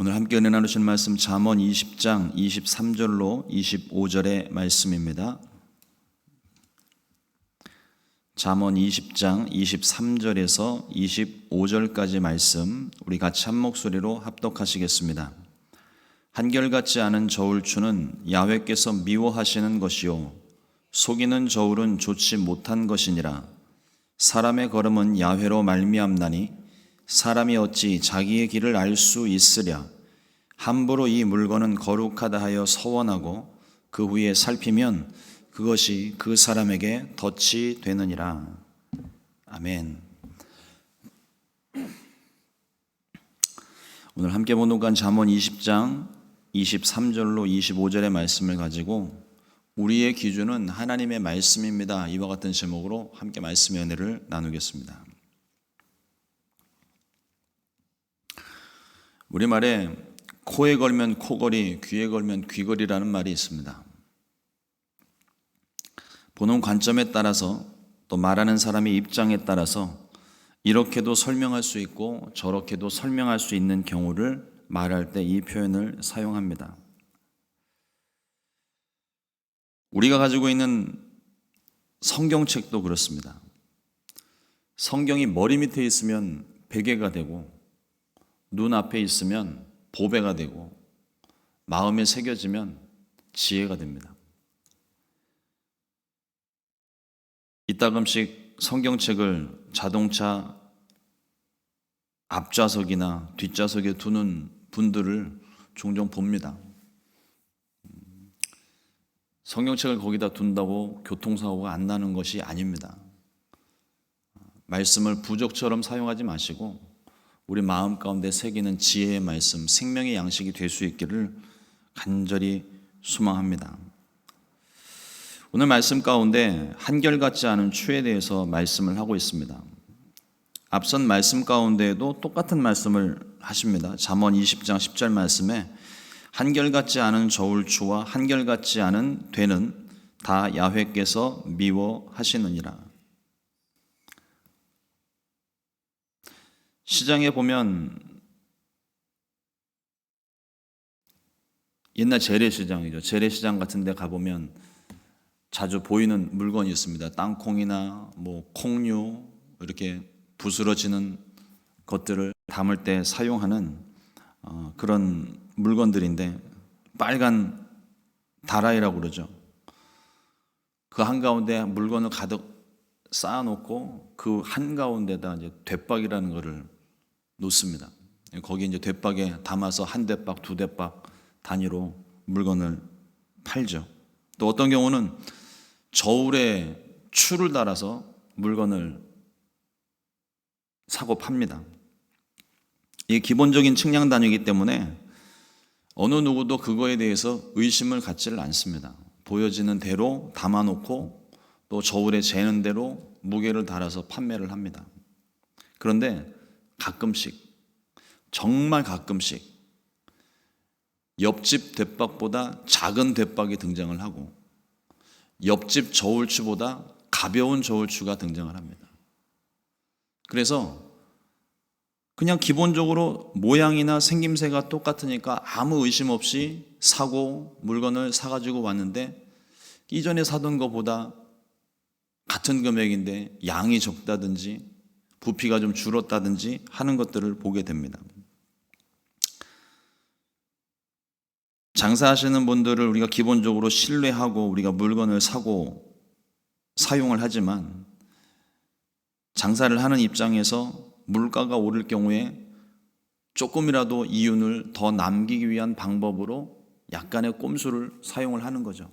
오늘 함께 은혜 나누실 말씀 잠언 20장 23절로 25절의 말씀입니다. 잠언 20장 23절에서 25절까지 말씀 우리 같이 한 목소리로 합독하시겠습니다. 한결같지 않은 저울추는 야훼께서 미워하시는 것이요 속이는 저울은 좋지 못한 것이니라. 사람의 걸음은 야훼로 말미암나니 사람이 어찌 자기의 길을 알 수 있으랴. 함부로 이 물건은 거룩하다 하여 서원하고 그 후에 살피면 그것이 그 사람에게 덫이 되느니라. 아멘. 오늘 함께 본독한 잠언 20장 23절로 25절의 말씀을 가지고 우리의 기준은 하나님의 말씀입니다. 이와 같은 제목으로 함께 말씀의 은혜를 나누겠습니다. 우리말에 코에 걸면 코걸이, 귀에 걸면 귀걸이라는 말이 있습니다. 보는 관점에 따라서 또 말하는 사람의 입장에 따라서 이렇게도 설명할 수 있고 저렇게도 설명할 수 있는 경우를 말할 때 이 표현을 사용합니다. 우리가 가지고 있는 성경책도 그렇습니다. 성경이 머리 밑에 있으면 베개가 되고 눈앞에 있으면 보배가 되고 마음에 새겨지면 지혜가 됩니다. 이따금씩 성경책을 자동차 앞좌석이나 뒷좌석에 두는 분들을 종종 봅니다. 성경책을 거기다 둔다고 교통사고가 안 나는 것이 아닙니다. 말씀을 부적처럼 사용하지 마시고 우리 마음 가운데 새기는 지혜의 말씀, 생명의 양식이 될 수 있기를 간절히 소망합니다. 오늘 말씀 가운데 한결같지 않은 추에 대해서 말씀을 하고 있습니다. 앞선 말씀 가운데에도 똑같은 말씀을 하십니다. 잠언 20장 10절 말씀에 한결같지 않은 저울추와 한결같지 않은 되는 다 야훼께서 미워하시느니라. 시장에 보면 옛날 재래시장이죠. 재래시장 같은 데 가보면 자주 보이는 물건이 있습니다. 땅콩이나 콩류 이렇게 부스러지는 것들을 담을 때 사용하는 그런 물건들인데 빨간 다라이라고 그러죠. 그 한가운데 물건을 가득 쌓아놓고 그 한가운데다 이제 대박이라는 거를 놓습니다. 거기 이제 대박에 담아서 한 대박, 두 대박 단위로 물건을 팔죠. 또 어떤 경우는 저울에 추를 달아서 물건을 사고 팝니다. 이게 기본적인 측량 단위이기 때문에 어느 누구도 그거에 대해서 의심을 갖지를 않습니다. 보여지는 대로 담아놓고 또 저울에 재는 대로 무게를 달아서 판매를 합니다. 그런데 가끔씩, 정말 가끔씩 옆집 대박보다 작은 대박이 등장을 하고 옆집 저울추보다 가벼운 저울추가 등장을 합니다. 그래서 그냥 기본적으로 모양이나 생김새가 똑같으니까 아무 의심 없이 사고 물건을 사가지고 왔는데 이전에 사던 것보다 같은 금액인데 양이 적다든지 부피가 좀 줄었다든지 하는 것들을 보게 됩니다. 장사하시는 분들을 우리가 기본적으로 신뢰하고 우리가 물건을 사고 사용을 하지만 장사를 하는 입장에서 물가가 오를 경우에 조금이라도 이윤을 더 남기기 위한 방법으로 약간의 꼼수를 사용을 하는 거죠.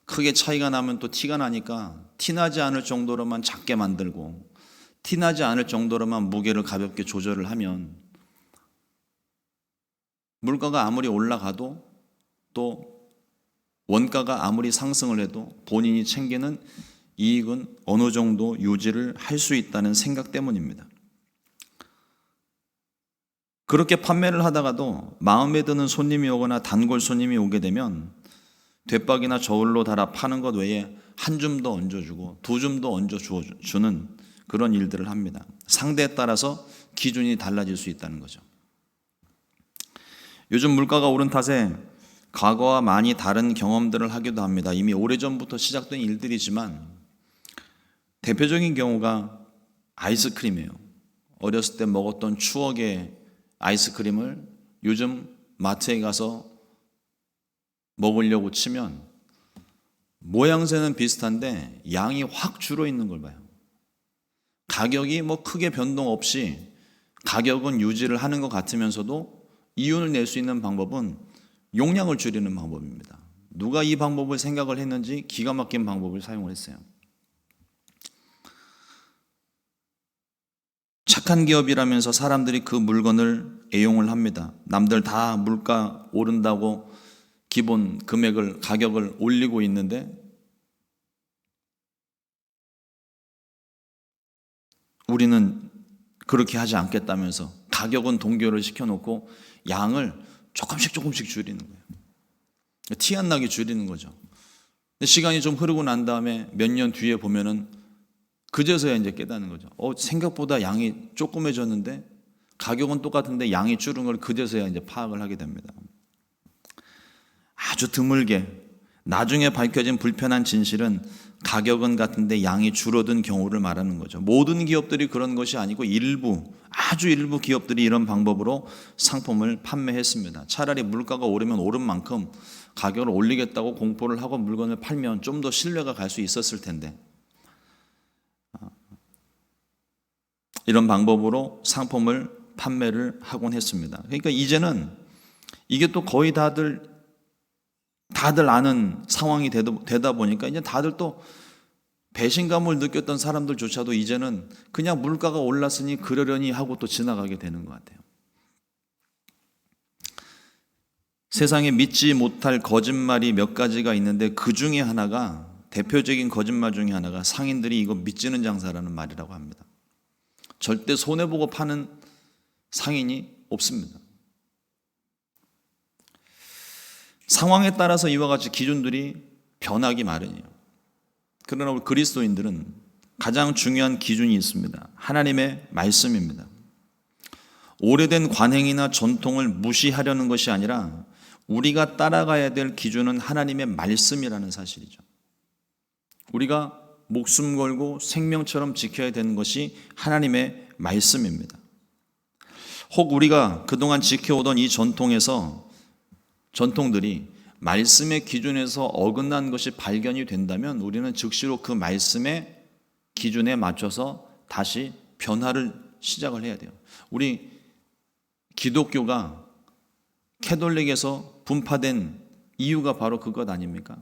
크게 차이가 나면 또 티가 나니까 티나지 않을 정도로만 작게 만들고 티나지 않을 정도로만 무게를 가볍게 조절을 하면 물가가 아무리 올라가도 또 원가가 아무리 상승을 해도 본인이 챙기는 이익은 어느 정도 유지를 할 수 있다는 생각 때문입니다. 그렇게 판매를 하다가도 마음에 드는 손님이 오거나 단골 손님이 오게 되면 대박이나 저울로 달아 파는 것 외에 한 줌 더 얹어주고 두 줌 더 얹어주는 그런 일들을 합니다. 상대에 따라서 기준이 달라질 수 있다는 거죠. 요즘 물가가 오른 탓에 과거와 많이 다른 경험들을 하기도 합니다. 이미 오래전부터 시작된 일들이지만 대표적인 경우가 아이스크림이에요. 어렸을 때 먹었던 추억의 아이스크림을 요즘 마트에 가서 먹으려고 치면 모양새는 비슷한데 양이 확 줄어 있는 걸 봐요. 가격이 뭐 크게 변동 없이 가격은 유지를 하는 것 같으면서도 이윤을 낼 수 있는 방법은 용량을 줄이는 방법입니다. 누가 이 방법을 생각을 했는지 기가 막힌 방법을 사용을 했어요. 착한 기업이라면서 사람들이 그 물건을 애용을 합니다. 남들 다 물가 오른다고 기본 금액을, 가격을 올리고 있는데 우리는 그렇게 하지 않겠다면서 가격은 동결을 시켜놓고 양을 조금씩 줄이는 거예요. 티 안 나게 줄이는 거죠. 근데 시간이 좀 흐르고 난 다음에 몇 년 뒤에 보면은 그제서야 이제 깨닫는 거죠. 생각보다 양이 조그매졌는데 가격은 똑같은데 양이 줄은 걸 그제서야 이제 파악을 하게 됩니다. 아주 드물게 나중에 밝혀진 불편한 진실은 가격은 같은데 양이 줄어든 경우를 말하는 거죠. 모든 기업들이 그런 것이 아니고 아주 일부 기업들이 이런 방법으로 상품을 판매했습니다. 차라리 물가가 오르면 오른 만큼 가격을 올리겠다고 공포를 하고 물건을 팔면 좀 더 신뢰가 갈 수 있었을 텐데 이런 방법으로 상품을 판매를 하곤 했습니다. 그러니까 이제는 이게 또 거의 다들 아는 상황이 되다 보니까 이제 다들 또 배신감을 느꼈던 사람들조차도 이제는 그냥 물가가 올랐으니 그러려니 하고 또 지나가게 되는 것 같아요. 세상에 믿지 못할 거짓말이 몇 가지가 있는데 그 중에 하나가, 대표적인 거짓말 중에 하나가 상인들이 이거 믿지는 장사라는 말이라고 합니다. 절대 손해보고 파는 상인이 없습니다. 상황에 따라서 이와 같이 기준들이 변하기 마련이에요. 그러나 우리 그리스도인들은 가장 중요한 기준이 있습니다. 하나님의 말씀입니다. 오래된 관행이나 전통을 무시하려는 것이 아니라 우리가 따라가야 될 기준은 하나님의 말씀이라는 사실이죠. 우리가 목숨 걸고 생명처럼 지켜야 되는 것이 하나님의 말씀입니다. 혹 우리가 그동안 지켜오던 이 전통들이 말씀의 기준에서 어긋난 것이 발견이 된다면 우리는 즉시로 그 말씀의 기준에 맞춰서 다시 변화를 시작을 해야 돼요. 우리 기독교가 캐톨릭에서 분파된 이유가 바로 그것 아닙니까?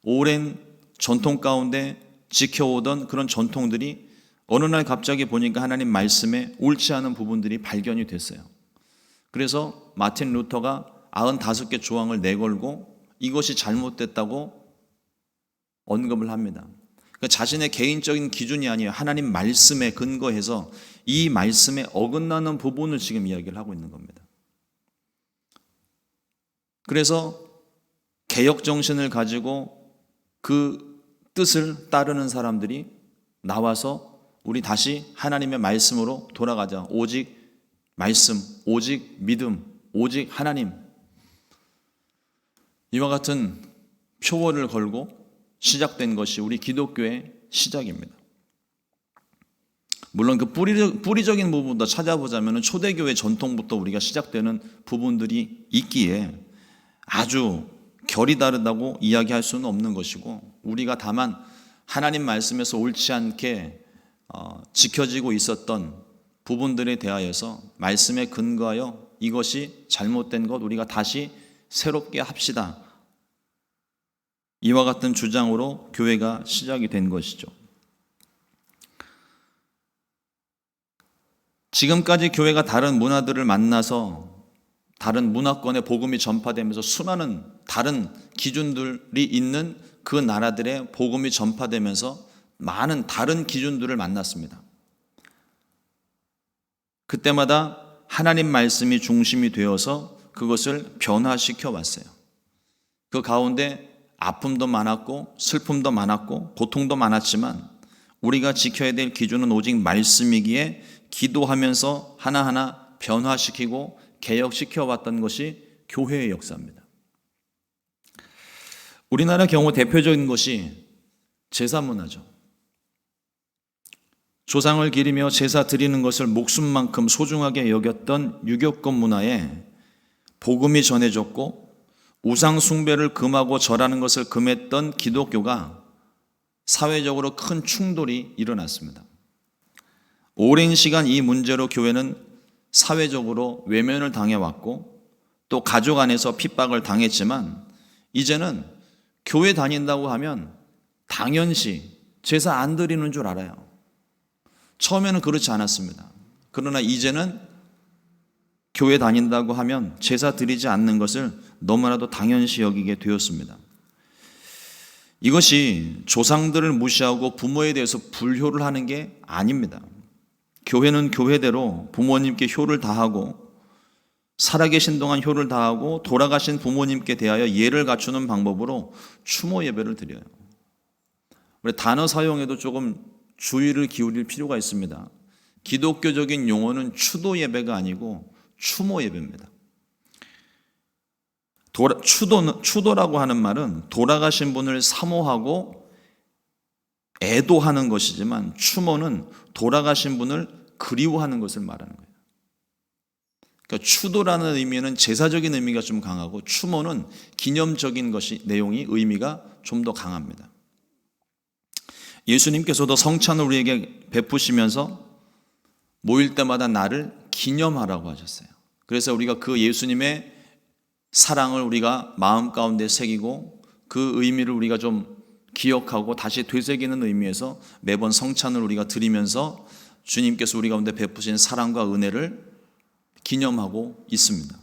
오랜 전통 가운데 지켜오던 그런 전통들이 어느 날 갑자기 보니까 하나님 말씀에 옳지 않은 부분들이 발견이 됐어요. 그래서 마틴 루터가 95개 조항을 내걸고 이것이 잘못됐다고 언급을 합니다. 그러니까 자신의 개인적인 기준이 아니에요. 하나님 말씀에 근거해서 이 말씀에 어긋나는 부분을 지금 이야기를 하고 있는 겁니다. 그래서 개혁 정신을 가지고 그 뜻을 따르는 사람들이 나와서 우리 다시 하나님의 말씀으로 돌아가자. 오직 말씀, 오직 믿음, 오직 하나님. 이와 같은 표어를 걸고 시작된 것이 우리 기독교의 시작입니다. 물론 그 뿌리적인 부분부터 찾아보자면 초대교회 전통부터 우리가 시작되는 부분들이 있기에 아주 결이 다르다고 이야기할 수는 없는 것이고, 우리가 다만 하나님 말씀에서 옳지 않게 지켜지고 있었던 부분들에 대하여서 말씀에 근거하여 이것이 잘못된 것 우리가 다시 새롭게 합시다. 이와 같은 주장으로 교회가 시작이 된 것이죠. 지금까지 교회가 다른 문화들을 만나서 다른 문화권의 복음이 전파되면서 수많은 다른 기준들이 있는 그 나라들의 복음이 전파되면서 많은 다른 기준들을 만났습니다. 그때마다 하나님 말씀이 중심이 되어서 그것을 변화시켜 왔어요. 그 가운데 아픔도 많았고 슬픔도 많았고 고통도 많았지만 우리가 지켜야 될 기준은 오직 말씀이기에 기도하면서 하나하나 변화시키고 개혁시켜 왔던 것이 교회의 역사입니다. 우리나라 경우 대표적인 것이 제사 문화죠. 조상을 기리며 제사 드리는 것을 목숨만큼 소중하게 여겼던 유교권 문화에 복음이 전해졌고 우상 숭배를 금하고 절하는 것을 금했던 기독교가 사회적으로 큰 충돌이 일어났습니다. 오랜 시간 이 문제로 교회는 사회적으로 외면을 당해왔고 또 가족 안에서 핍박을 당했지만 이제는 교회 다닌다고 하면 당연시 제사 안 드리는 줄 알아요. 처음에는 그렇지 않았습니다. 그러나 이제는 교회 다닌다고 하면 제사 드리지 않는 것을 너무나도 당연시 여기게 되었습니다. 이것이 조상들을 무시하고 부모에 대해서 불효를 하는 게 아닙니다. 교회는 교회대로 부모님께 효를 다하고 살아계신 동안 효를 다하고 돌아가신 부모님께 대하여 예를 갖추는 방법으로 추모 예배를 드려요. 우리 단어 사용에도 조금 주의를 기울일 필요가 있습니다. 기독교적인 용어는 추도 예배가 아니고 추모 예배입니다. 추도라고 하는 말은 돌아가신 분을 사모하고 애도하는 것이지만 추모는 돌아가신 분을 그리워하는 것을 말하는 거예요. 그러니까 추도라는 의미는 제사적인 의미가 좀 강하고 추모는 기념적인 것이 내용이 의미가 좀 더 강합니다. 예수님께서도 성찬을 우리에게 베푸시면서 모일 때마다 나를 기념하라고 하셨어요. 그래서 우리가 그 예수님의 사랑을 우리가 마음 가운데 새기고 그 의미를 우리가 좀 기억하고 다시 되새기는 의미에서 매번 성찬을 우리가 드리면서 주님께서 우리 가운데 베푸신 사랑과 은혜를 기념하고 있습니다.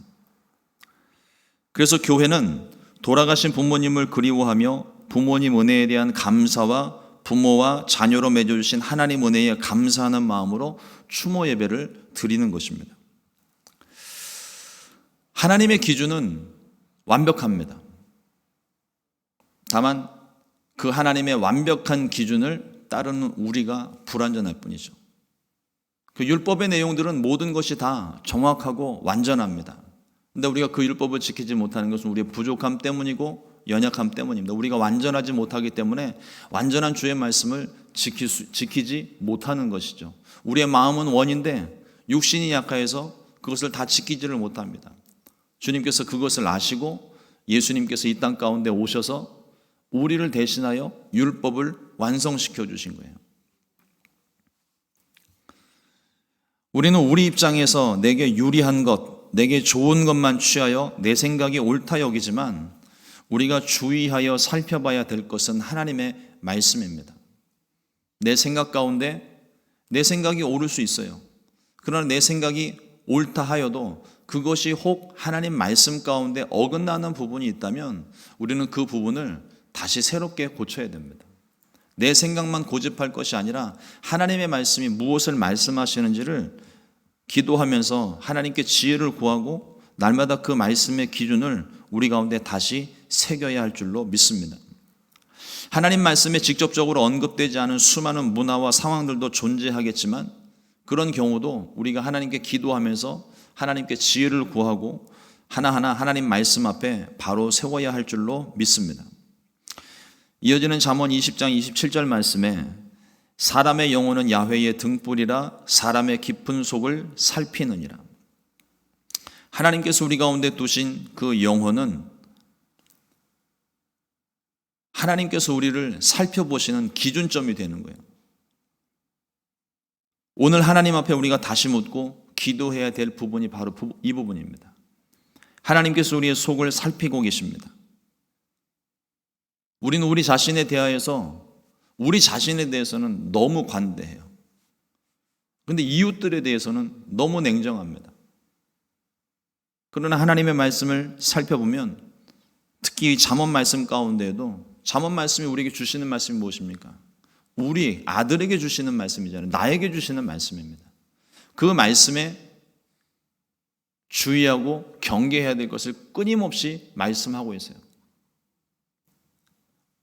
그래서 교회는 돌아가신 부모님을 그리워하며 부모님 은혜에 대한 감사와 부모와 자녀로 맺어주신 하나님 은혜에 감사하는 마음으로 추모 예배를 드리는 것입니다. 하나님의 기준은 완벽합니다. 다만 그 하나님의 완벽한 기준을 따르는 우리가 불완전할 뿐이죠. 그 율법의 내용들은 모든 것이 다 정확하고 완전합니다. 그런데 우리가 그 율법을 지키지 못하는 것은 우리의 부족함 때문이고 연약함 때문입니다. 우리가 완전하지 못하기 때문에 완전한 주의 말씀을 지키지 못하는 것이죠. 우리의 마음은 원인데 육신이 약해서 그것을 다 지키지를 못합니다. 주님께서 그것을 아시고 예수님께서 이 땅 가운데 오셔서 우리를 대신하여 율법을 완성시켜 주신 거예요. 우리는 우리 입장에서 내게 유리한 것, 내게 좋은 것만 취하여 내 생각이 옳다 여기지만 우리가 주의하여 살펴봐야 될 것은 하나님의 말씀입니다. 내 생각 가운데 내 생각이 옳을 수 있어요. 그러나 내 생각이 옳다 하여도 그것이 혹 하나님 말씀 가운데 어긋나는 부분이 있다면 우리는 그 부분을 다시 새롭게 고쳐야 됩니다. 내 생각만 고집할 것이 아니라 하나님의 말씀이 무엇을 말씀하시는지를 기도하면서 하나님께 지혜를 구하고 날마다 그 말씀의 기준을 우리 가운데 다시 새겨야 할 줄로 믿습니다. 하나님 말씀에 직접적으로 언급되지 않은 수많은 문화와 상황들도 존재하겠지만 그런 경우도 우리가 하나님께 기도하면서 하나님께 지혜를 구하고 하나하나 하나님 말씀 앞에 바로 세워야 할 줄로 믿습니다. 이어지는 잠언 20장 27절 말씀에 사람의 영혼은 야훼의 등불이라 사람의 깊은 속을 살피느니라. 하나님께서 우리 가운데 두신 그 영혼은 하나님께서 우리를 살펴보시는 기준점이 되는 거예요. 오늘 하나님 앞에 우리가 다시 묻고 기도해야 될 부분이 바로 이 부분입니다. 하나님께서 우리의 속을 살피고 계십니다. 우리는 우리 자신에 대하여서 우리 자신에 대해서는 너무 관대해요. 그런데 이웃들에 대해서는 너무 냉정합니다. 그러나 하나님의 말씀을 살펴보면 특히 잠언 말씀 가운데에도 잠언 말씀이 우리에게 주시는 말씀이 무엇입니까? 우리 아들에게 주시는 말씀이잖아요. 나에게 주시는 말씀입니다. 그 말씀에 주의하고 경계해야 될 것을 끊임없이 말씀하고 있어요.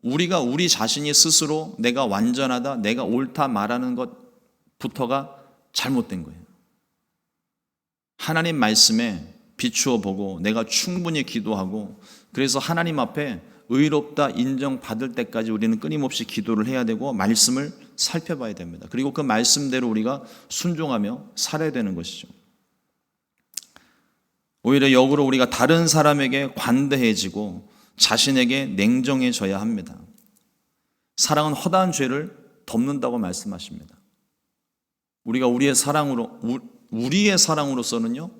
우리가 우리 자신이 스스로 내가 완전하다, 내가 옳다 말하는 것부터가 잘못된 거예요. 하나님 말씀에 비추어 보고 내가 충분히 기도하고 그래서 하나님 앞에 의롭다 인정받을 때까지 우리는 끊임없이 기도를 해야 되고 말씀을 살펴봐야 됩니다. 그리고 그 말씀대로 우리가 순종하며 살아야 되는 것이죠. 오히려 역으로 우리가 다른 사람에게 관대해지고 자신에게 냉정해져야 합니다. 사랑은 허다한 죄를 덮는다고 말씀하십니다. 우리가 우리의 사랑으로서는요,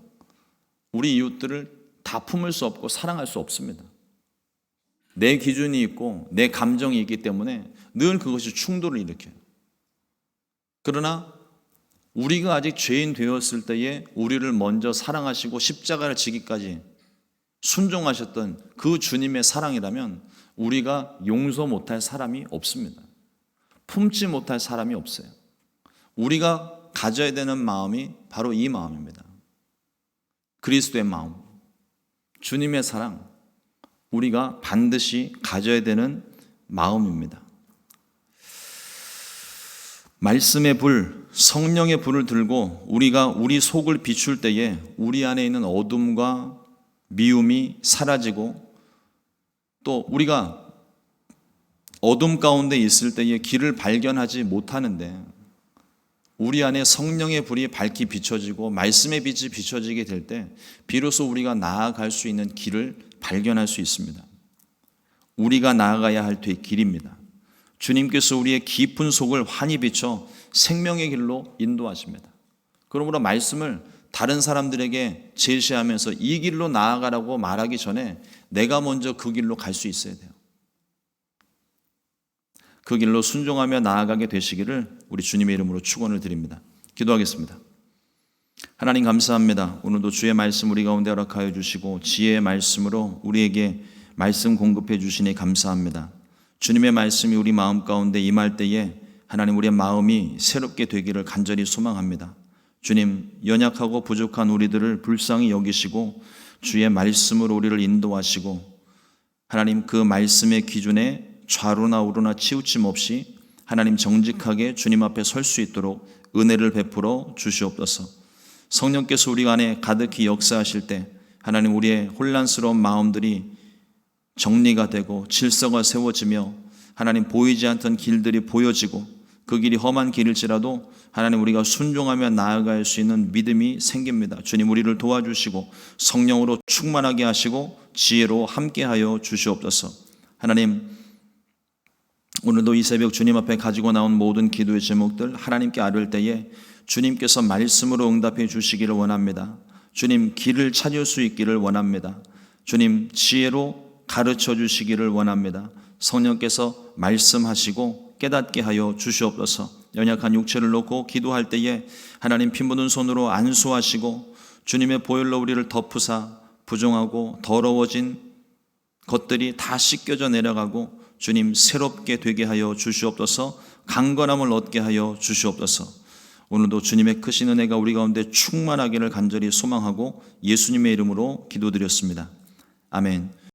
우리 이웃들을 다 품을 수 없고 사랑할 수 없습니다. 내 기준이 있고 내 감정이 있기 때문에 늘 그것이 충돌을 일으켜요. 그러나 우리가 아직 죄인 되었을 때에 우리를 먼저 사랑하시고 십자가를 지기까지 순종하셨던 그 주님의 사랑이라면 우리가 용서 못할 사람이 없습니다. 품지 못할 사람이 없어요. 우리가 가져야 되는 마음이 바로 이 마음입니다. 그리스도의 마음, 주님의 사랑, 우리가 반드시 가져야 되는 마음입니다. 말씀의 불, 성령의 불을 들고 우리가 우리 속을 비출 때에 우리 안에 있는 어둠과 미움이 사라지고 또 우리가 어둠 가운데 있을 때에 길을 발견하지 못하는데 우리 안에 성령의 불이 밝히 비춰지고 말씀의 빛이 비춰지게 될 때 비로소 우리가 나아갈 수 있는 길을 발견할 수 있습니다. 우리가 나아가야 할 길입니다. 주님께서 우리의 깊은 속을 환히 비춰 생명의 길로 인도하십니다. 그러므로 말씀을 다른 사람들에게 제시하면서 이 길로 나아가라고 말하기 전에 내가 먼저 그 길로 갈 수 있어야 돼요. 그 길로 순종하며 나아가게 되시기를 우리 주님의 이름으로 축원을 드립니다. 기도하겠습니다. 하나님 감사합니다. 오늘도 주의 말씀 우리 가운데 허락하여 주시고 지혜의 말씀으로 우리에게 말씀 공급해 주시니 감사합니다. 주님의 말씀이 우리 마음 가운데 임할 때에 하나님 우리의 마음이 새롭게 되기를 간절히 소망합니다. 주님, 연약하고 부족한 우리들을 불쌍히 여기시고 주의 말씀으로 우리를 인도하시고 하나님 그 말씀의 기준에 좌로나 우로나 치우침 없이 하나님 정직하게 주님 앞에 설 수 있도록 은혜를 베풀어 주시옵소서. 성령께서 우리 안에 가득히 역사하실 때 하나님 우리의 혼란스러운 마음들이 정리가 되고 질서가 세워지며 하나님 보이지 않던 길들이 보여지고 그 길이 험한 길일지라도 하나님 우리가 순종하며 나아갈 수 있는 믿음이 생깁니다. 주님 우리를 도와주시고 성령으로 충만하게 하시고 지혜로 함께하여 주시옵소서. 하나님 오늘도 이 새벽 주님 앞에 가지고 나온 모든 기도의 제목들 하나님께 아뢰을 때에 주님께서 말씀으로 응답해 주시기를 원합니다. 주님 길을 찾을 수 있기를 원합니다. 주님 지혜로 가르쳐 주시기를 원합니다. 성령께서 말씀하시고 깨닫게 하여 주시옵소서. 연약한 육체를 놓고 기도할 때에 하나님 피 묻은 손으로 안수하시고 주님의 보혈로 우리를 덮으사 부정하고 더러워진 것들이 다 씻겨져 내려가고 주님 새롭게 되게 하여 주시옵소서. 강건함을 얻게 하여 주시옵소서. 오늘도 주님의 크신 은혜가 우리 가운데 충만하기를 간절히 소망하고 예수님의 이름으로 기도드렸습니다. 아멘.